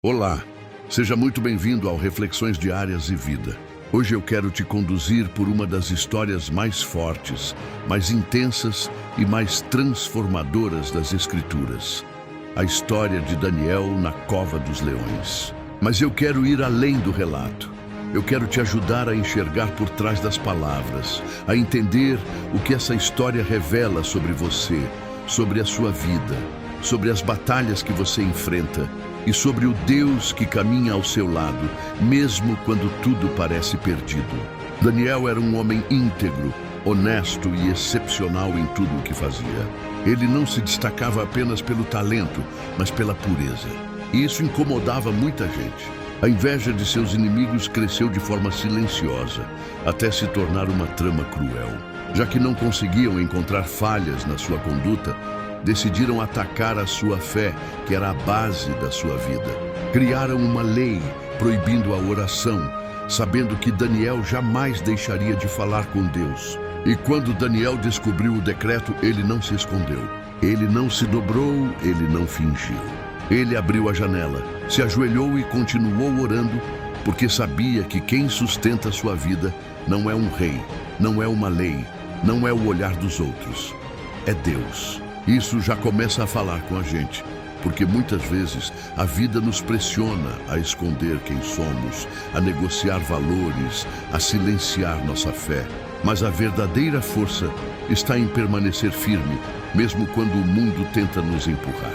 Olá, seja muito bem-vindo ao Reflexões Diárias e Vida. Hoje eu quero te conduzir por uma das histórias mais fortes, mais intensas e mais transformadoras das Escrituras. A história de Daniel na Cova dos Leões. Mas eu quero ir além do relato. Eu quero te ajudar a enxergar por trás das palavras, a entender o que essa história revela sobre você, sobre a sua vida, sobre as batalhas que você enfrenta e sobre o Deus que caminha ao seu lado, mesmo quando tudo parece perdido. Daniel era um homem íntegro, honesto e excepcional em tudo o que fazia. Ele não se destacava apenas pelo talento, mas pela pureza. E isso incomodava muita gente. A inveja de seus inimigos cresceu de forma silenciosa, até se tornar uma trama cruel. Já que não conseguiam encontrar falhas na sua conduta, decidiram atacar a sua fé, que era a base da sua vida. Criaram uma lei proibindo a oração, sabendo que Daniel jamais deixaria de falar com Deus. E quando Daniel descobriu o decreto, ele não se escondeu. Ele não se dobrou, ele não fingiu. Ele abriu a janela, se ajoelhou e continuou orando, porque sabia que quem sustenta sua vida não é um rei, não é uma lei, não é o olhar dos outros. É Deus. Isso já começa a falar com a gente, porque muitas vezes a vida nos pressiona a esconder quem somos, a negociar valores, a silenciar nossa fé. Mas a verdadeira força está em permanecer firme, mesmo quando o mundo tenta nos empurrar.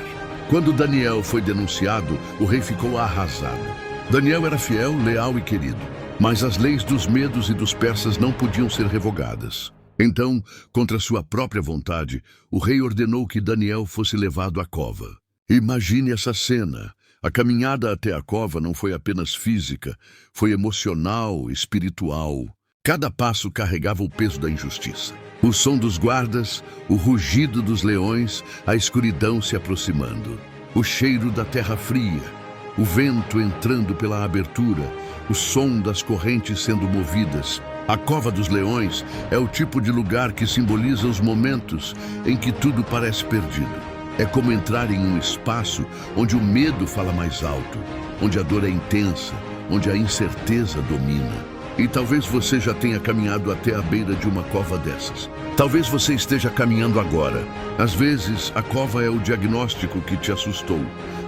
Quando Daniel foi denunciado, o rei ficou arrasado. Daniel era fiel, leal e querido, mas as leis dos medos e dos persas não podiam ser revogadas. Então, contra sua própria vontade, o rei ordenou que Daniel fosse levado à cova. Imagine essa cena. A caminhada até a cova não foi apenas física, foi emocional, espiritual. Cada passo carregava o peso da injustiça. O som dos guardas, o rugido dos leões, a escuridão se aproximando. O cheiro da terra fria, o vento entrando pela abertura, o som das correntes sendo movidas. A Cova dos Leões é o tipo de lugar que simboliza os momentos em que tudo parece perdido. É como entrar em um espaço onde o medo fala mais alto, onde a dor é intensa, onde a incerteza domina. E talvez você já tenha caminhado até a beira de uma cova dessas. Talvez você esteja caminhando agora. Às vezes, a cova é o diagnóstico que te assustou,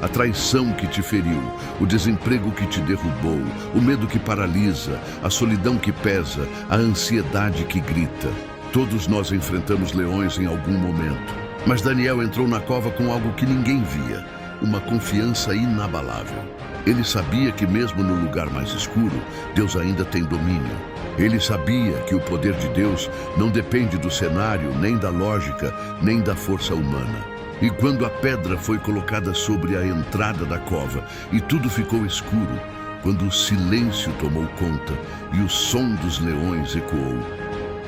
a traição que te feriu, o desemprego que te derrubou, o medo que paralisa, a solidão que pesa, a ansiedade que grita. Todos nós enfrentamos leões em algum momento. Mas Daniel entrou na cova com algo que ninguém via, uma confiança inabalável. Ele sabia que mesmo no lugar mais escuro, Deus ainda tem domínio. Ele sabia que o poder de Deus não depende do cenário, nem da lógica, nem da força humana. E quando a pedra foi colocada sobre a entrada da cova e tudo ficou escuro, quando o silêncio tomou conta e o som dos leões ecoou,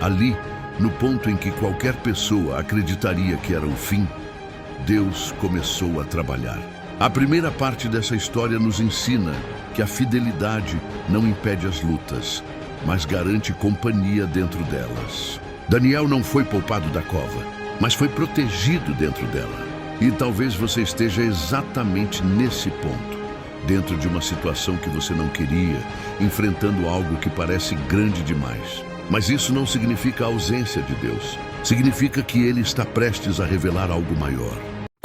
ali, no ponto em que qualquer pessoa acreditaria que era o fim, Deus começou a trabalhar. A primeira parte dessa história nos ensina que a fidelidade não impede as lutas, mas garante companhia dentro delas. Daniel não foi poupado da cova, mas foi protegido dentro dela. E talvez você esteja exatamente nesse ponto, dentro de uma situação que você não queria, enfrentando algo que parece grande demais. Mas isso não significa a ausência de Deus. Significa que Ele está prestes a revelar algo maior.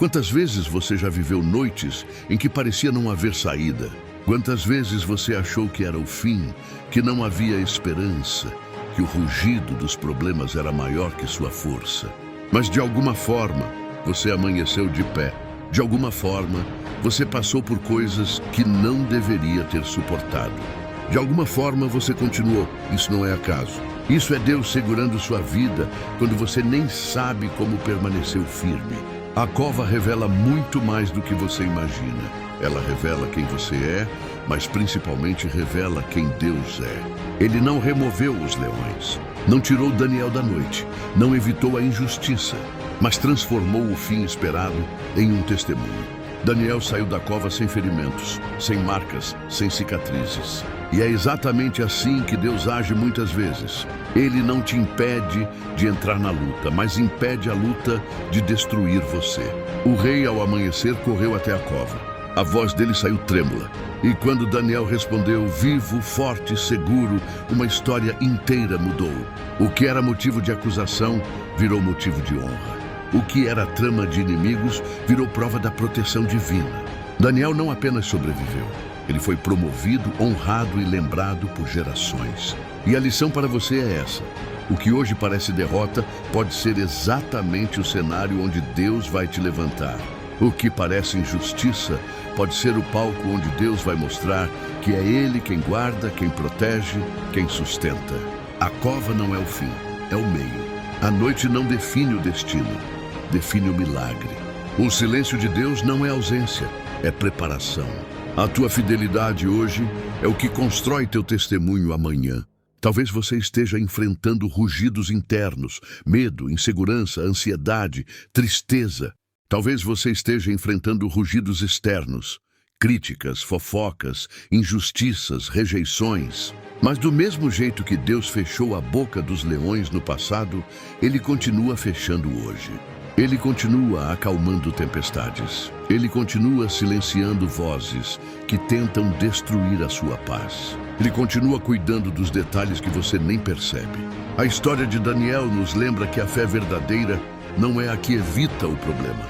Quantas vezes você já viveu noites em que parecia não haver saída? Quantas vezes você achou que era o fim, que não havia esperança, que o rugido dos problemas era maior que sua força? Mas de alguma forma, você amanheceu de pé. De alguma forma, você passou por coisas que não deveria ter suportado. De alguma forma, você continuou. Isso não é acaso. Isso é Deus segurando sua vida quando você nem sabe como permaneceu firme. A cova revela muito mais do que você imagina. Ela revela quem você é, mas principalmente revela quem Deus é. Ele não removeu os leões, não tirou Daniel da noite, não evitou a injustiça, mas transformou o fim esperado em um testemunho. Daniel saiu da cova sem ferimentos, sem marcas, sem cicatrizes. E é exatamente assim que Deus age muitas vezes. Ele não te impede de entrar na luta, mas impede a luta de destruir você. O rei, ao amanhecer, correu até a cova. A voz dele saiu trêmula. E quando Daniel respondeu, vivo, forte, seguro, uma história inteira mudou. O que era motivo de acusação virou motivo de honra. O que era trama de inimigos virou prova da proteção divina. Daniel não apenas sobreviveu, ele foi promovido, honrado e lembrado por gerações. E a lição para você é essa. O que hoje parece derrota pode ser exatamente o cenário onde Deus vai te levantar. O que parece injustiça pode ser o palco onde Deus vai mostrar que é Ele quem guarda, quem protege, quem sustenta. A cova não é o fim, é o meio. A noite não define o destino, define o milagre. O silêncio de Deus não é ausência, é preparação. A tua fidelidade hoje é o que constrói teu testemunho amanhã. Talvez você esteja enfrentando rugidos internos, medo, insegurança, ansiedade, tristeza. Talvez você esteja enfrentando rugidos externos, críticas, fofocas, injustiças, rejeições. Mas do mesmo jeito que Deus fechou a boca dos leões no passado, Ele continua fechando hoje. Ele continua acalmando tempestades. Ele continua silenciando vozes que tentam destruir a sua paz. Ele continua cuidando dos detalhes que você nem percebe. A história de Daniel nos lembra que a fé verdadeira não é a que evita o problema,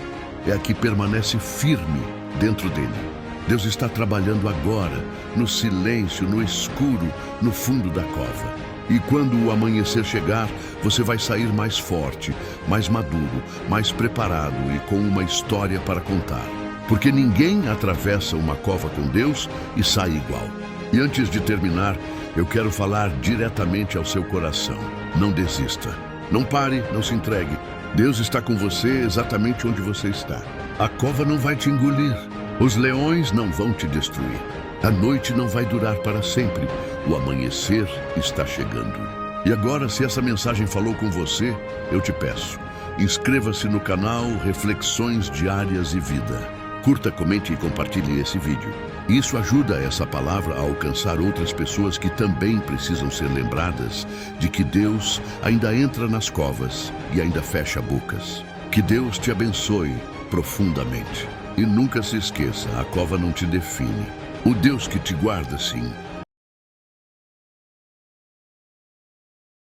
é a que permanece firme dentro dele. Deus está trabalhando agora, no silêncio, no escuro, no fundo da cova. E quando o amanhecer chegar, você vai sair mais forte, mais maduro, mais preparado e com uma história para contar. Porque ninguém atravessa uma cova com Deus e sai igual. E antes de terminar, eu quero falar diretamente ao seu coração. Não desista. Não pare, não se entregue. Deus está com você exatamente onde você está. A cova não vai te engolir. Os leões não vão te destruir. A noite não vai durar para sempre. O amanhecer está chegando. E agora, se essa mensagem falou com você, eu te peço, inscreva-se no canal Reflexões Diárias e Vida. Curta, comente e compartilhe esse vídeo. Isso ajuda essa palavra a alcançar outras pessoas que também precisam ser lembradas de que Deus ainda entra nas covas e ainda fecha bocas. Que Deus te abençoe profundamente. E nunca se esqueça, a cova não te define. O Deus que te guarda, sim,